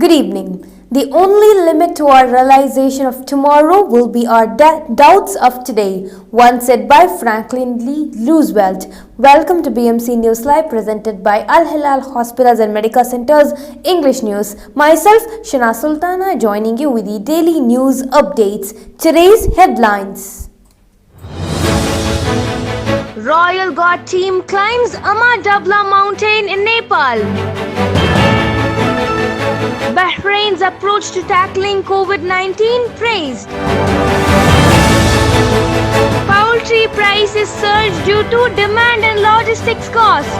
Good evening. The only limit to our realization of tomorrow will be our doubts of today, once said by Franklin D. Roosevelt. Welcome to BMC News Live, presented by Al Hilal Hospitals and Medical Centers English News. Myself, Shana Sultana, joining you with the daily news updates. Today's headlines. Royal Guard team climbs Ama Dabla mountain in Nepal. Bahrain's approach to tackling COVID-19 praised. Poultry prices surge due to demand and logistics costs.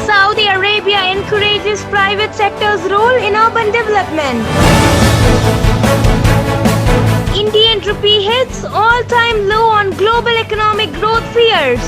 Saudi Arabia encourages private sector's role in urban development. Indian rupee hits all-time low on global economic growth fears.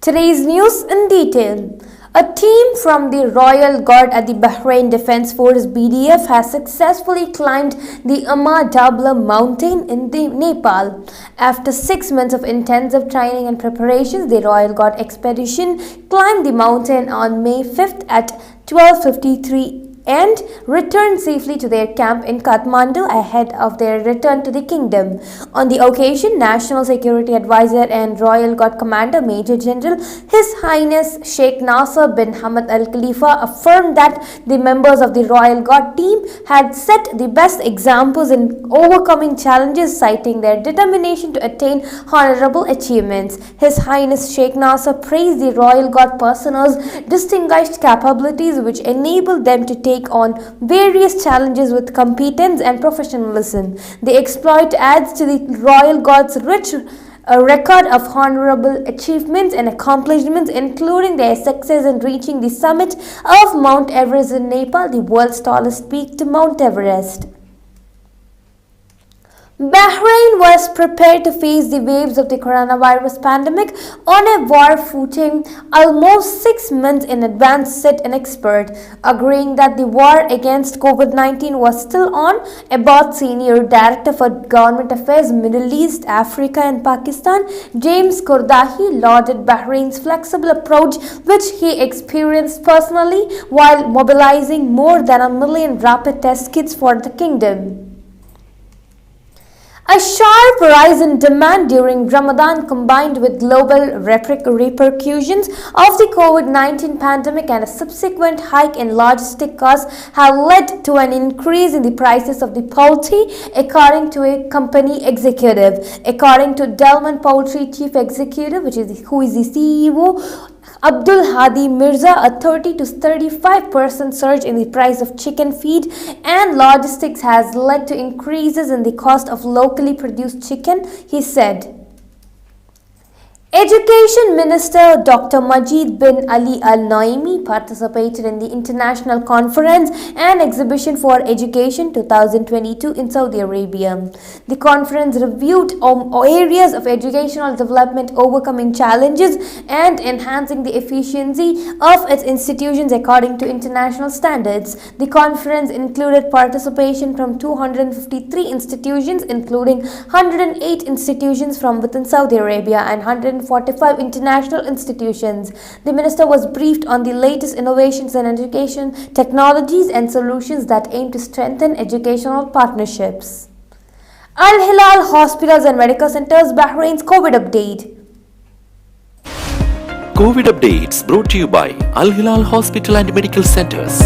Today's news in detail. A team from the Royal Guard at the Bahrain Defense Force BDF has successfully climbed the Ama Dabla mountain in Nepal. After 6 months of intensive training and preparations, the Royal Guard expedition climbed the mountain on May 5th at 12:53 and returned safely to their camp in Kathmandu ahead of their return to the kingdom. On the occasion, National Security Advisor and Royal Guard Commander Major General His Highness Sheikh Nasser bin Hamad Al Khalifa affirmed that the members of the Royal Guard team had set the best examples in overcoming challenges, citing their determination to attain honorable achievements. His Highness Sheikh Nasser praised the Royal Guard personnel's distinguished capabilities, which enabled them to take on various challenges with competence and professionalism. The exploit adds to the Royal Guard's rich record of honorable achievements and accomplishments, including their success in reaching the summit of Mount Everest in Nepal, the world's tallest peak to Mount Everest. Bahrain was prepared to face the waves of the coronavirus pandemic on a war footing almost 6 months in advance, said an expert, agreeing that the war against COVID-19 was still on. About Senior Director for Government Affairs, Middle East, Africa and Pakistan, James Kordahi, lauded Bahrain's flexible approach, which he experienced personally while mobilizing more than 1 million rapid test kits for the kingdom. A sharp rise in demand during Ramadan, combined with global repercussions of the COVID-19 pandemic and a subsequent hike in logistic costs, have led to an increase in the prices of the poultry, according to a company executive. According to Delman Poultry Chief Executive, who is the CEO, Abdul Hadi Mirza, a 30 to 35% surge in the price of chicken feed and logistics has led to increases in the cost of locally produced chicken, he said. Education Minister Dr. Majid bin Ali Al Naimi participated in the International Conference and Exhibition for Education 2022 in Saudi Arabia. The conference reviewed areas of educational development, overcoming challenges and enhancing the efficiency of its institutions according to international standards. The conference included participation from 253 institutions, including 108 institutions from within Saudi Arabia and 145 international institutions. The minister was briefed on the latest innovations in education, technologies and solutions that aim to strengthen educational partnerships. Al Hilal Hospitals and Medical Centers Bahrain's COVID update. COVID updates brought to you by Al Hilal Hospital and Medical Centers.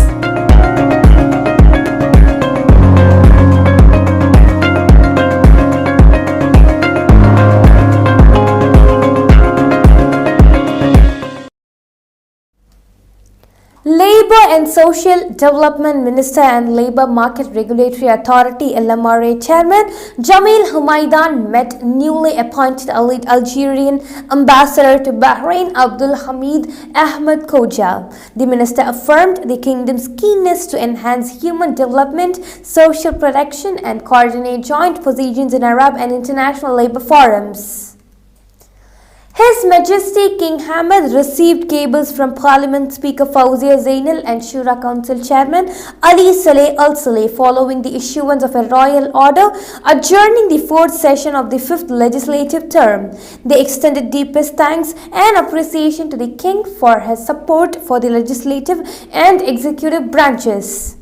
Labour and Social Development Minister and Labour Market Regulatory Authority LMRA Chairman Jamil Humaidan met newly appointed Algerian Ambassador to Bahrain Abdul Hamid Ahmed Khoja. The minister affirmed the kingdom's keenness to enhance human development, social protection and coordinate joint positions in Arab and international labour forums. His Majesty King Hamad received cables from Parliament Speaker Fawzia Zainal and Shura Council Chairman Ali Saleh Al Saleh following the issuance of a royal order adjourning the fourth session of the fifth legislative term. They extended deepest thanks and appreciation to the King for his support for the legislative and executive branches.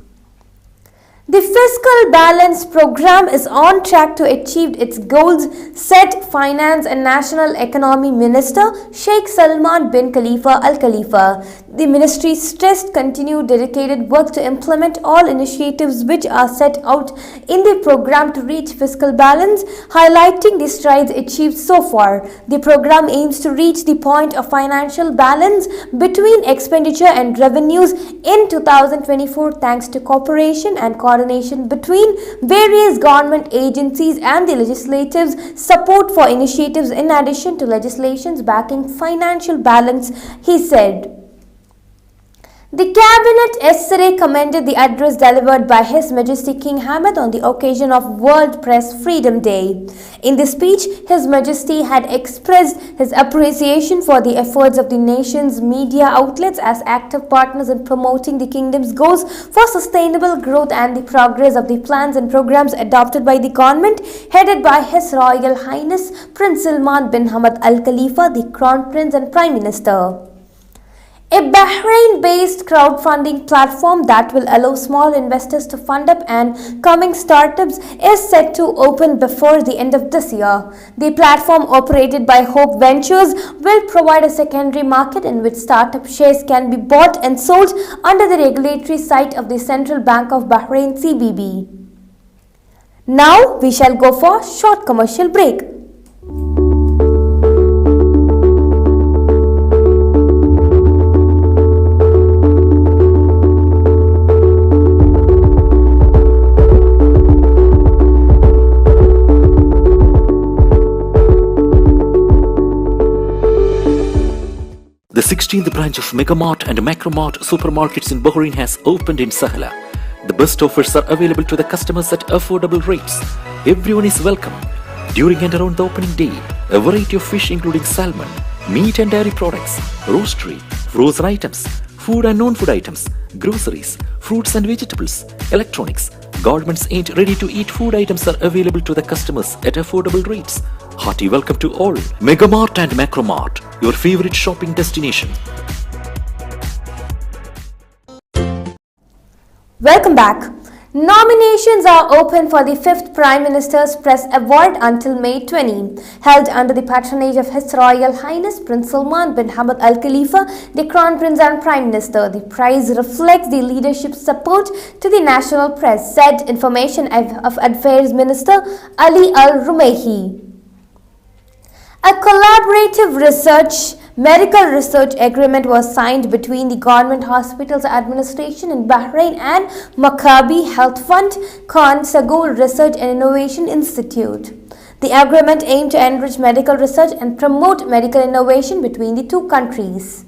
The Fiscal Balance Program is on track to achieve its goals, said Finance and National Economy Minister Sheikh Salman bin Khalifa Al Khalifa. The ministry stressed continued dedicated work to implement all initiatives which are set out in the program to reach fiscal balance, highlighting the strides achieved so far. The program aims to reach the point of financial balance between expenditure and revenues in 2024 thanks to cooperation and coordination between various government agencies and the legislative's support for initiatives in addition to legislations backing financial balance, he said. The Cabinet yesterday commended the address delivered by His Majesty King Hamad on the occasion of World Press Freedom Day. In the speech, His Majesty had expressed his appreciation for the efforts of the nation's media outlets as active partners in promoting the kingdom's goals for sustainable growth and the progress of the plans and programs adopted by the government headed by His Royal Highness Prince Salman bin Hamad Al Khalifa, the Crown Prince and Prime Minister. A Bahrain-based crowdfunding platform that will allow small investors to fund up and coming startups is set to open before the end of this year. The platform, operated by Hope Ventures, will provide a secondary market in which startup shares can be bought and sold under the regulatory site of the Central Bank of Bahrain (CBB). Now we shall go for a short commercial break. The 16th branch of Megamart and Macromart supermarkets in Bahrain has opened in Sahla. The best offers are available to the customers at affordable rates. Everyone is welcome. During and around the opening day, a variety of fish including salmon, meat and dairy products, roastery, frozen items, food and non-food items, groceries, fruits and vegetables, electronics, garments and ready-to-eat food items are available to the customers at affordable rates. Hearty welcome to all. Megamart and Macromart, your favorite shopping destination. Welcome back. Nominations are open for the 5th Prime Minister's Press Award until May 20, held under the patronage of His Royal Highness Prince Salman bin Hamad Al Khalifa, the Crown Prince and Prime Minister. The prize reflects the leadership's support to the national press, said Information Affairs Minister Ali Al Rumaihi. A collaborative medical research agreement was signed between the Government Hospitals Administration in Bahrain and Maccabi Health Fund, Khan Sagoul Research and Innovation Institute. The agreement aimed to enrich medical research and promote medical innovation between the two countries.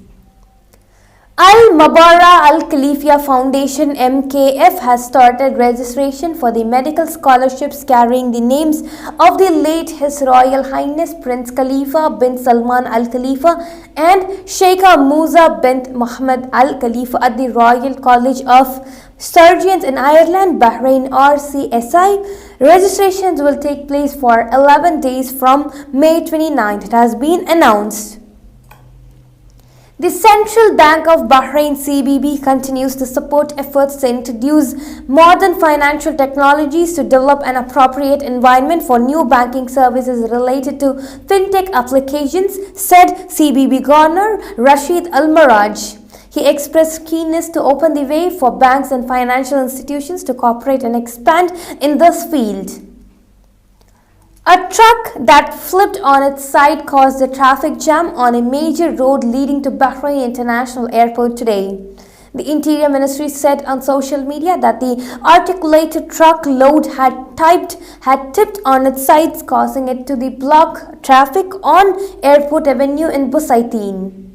Al Mabara Al Khalifa Foundation (MKF) has started registration for the medical scholarships carrying the names of the late His Royal Highness Prince Khalifa bin Salman Al Khalifa and Sheikha Musa bint Mohammed Al Khalifa at the Royal College of Surgeons in Ireland, Bahrain (RCSI). Registrations will take place for 11 days from May 29. It has been announced. The Central Bank of Bahrain (CBB) continues to support efforts to introduce modern financial technologies to develop an appropriate environment for new banking services related to fintech applications, said CBB Governor Rashid Al Maraj. He expressed keenness to open the way for banks and financial institutions to cooperate and expand in this field. A truck that flipped on its side caused a traffic jam on a major road leading to Bahrain International Airport today. The Interior Ministry said on social media that the articulated truck load had tipped on its sides, causing it to block traffic on Airport Avenue in Busaitin.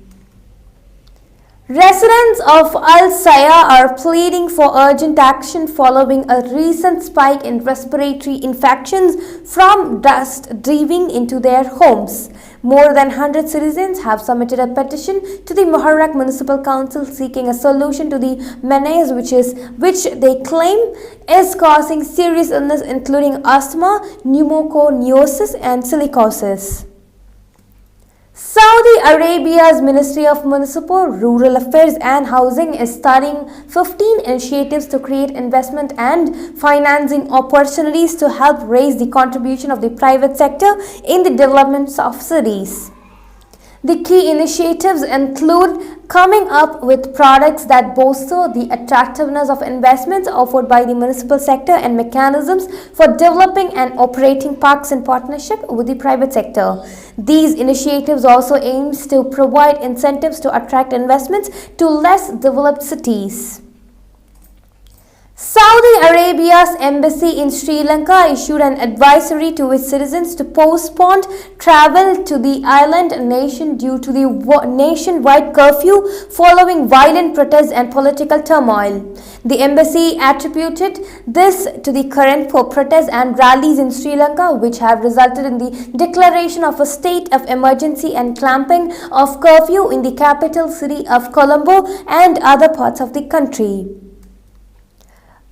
Residents of Al Saya are pleading for urgent action following a recent spike in respiratory infections from dust driving into their homes. More than 100 citizens have submitted a petition to the Muharraq Municipal Council seeking a solution to the menace which they claim is causing serious illness including asthma, pneumoconiosis and silicosis. Saudi Arabia's Ministry of Municipal, Rural Affairs and Housing is studying 15 initiatives to create investment and financing opportunities to help raise the contribution of the private sector in the development of cities. The key initiatives include coming up with products that bolster the attractiveness of investments offered by the municipal sector and mechanisms for developing and operating parks in partnership with the private sector. These initiatives also aims to provide incentives to attract investments to less developed cities. Saudi Arabia's embassy in Sri Lanka issued an advisory to its citizens to postpone travel to the island nation due to the nationwide curfew following violent protests and political turmoil. The embassy attributed this to the current protests and rallies in Sri Lanka, which have resulted in the declaration of a state of emergency and clamping of curfew in the capital city of Colombo and other parts of the country.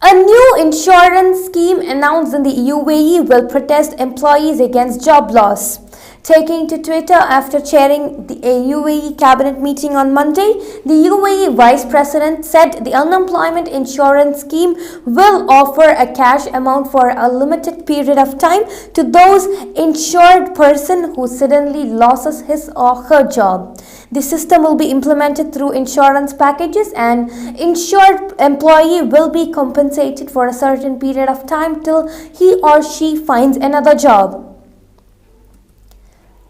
A new insurance scheme announced in the UAE will protect employees against job loss. Taking to Twitter after chairing a UAE cabinet meeting on Monday, the UAE vice president said the unemployment insurance scheme will offer a cash amount for a limited period of time to those insured person who suddenly loses his or her job. The system will be implemented through insurance packages, and insured employee will be compensated for a certain period of time till he or she finds another job.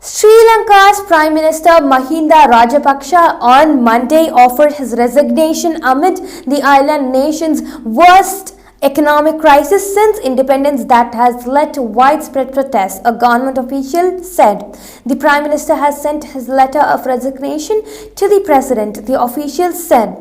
Sri Lanka's Prime Minister Mahinda Rajapaksa on Monday offered his resignation amid the island nation's worst economic crisis since independence that has led to widespread protests, a government official said. The Prime Minister has sent his letter of resignation to the President, the official said.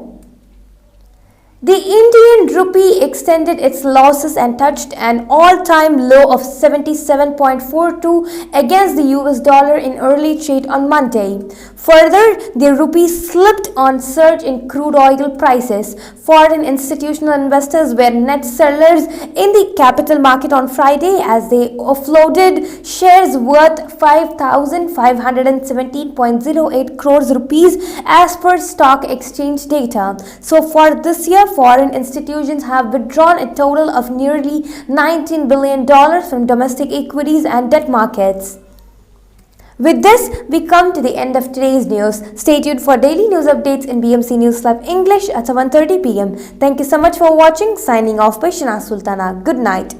The Indian rupee extended its losses and touched an all-time low of 77.42 against the US dollar in early trade on Monday. Further, the rupee slipped on surge in crude oil prices. Foreign institutional investors were net sellers in the capital market on Friday as they offloaded shares worth 5,517.08 crores rupees as per stock exchange data. So far this year, foreign institutions have withdrawn a total of nearly $19 billion from domestic equities and debt markets. With this, we come to the end of today's news. Stay tuned for daily news updates in BMC News Live English at 7:30 p.m. Thank you so much for watching. Signing off by Shana Sultana. Good night.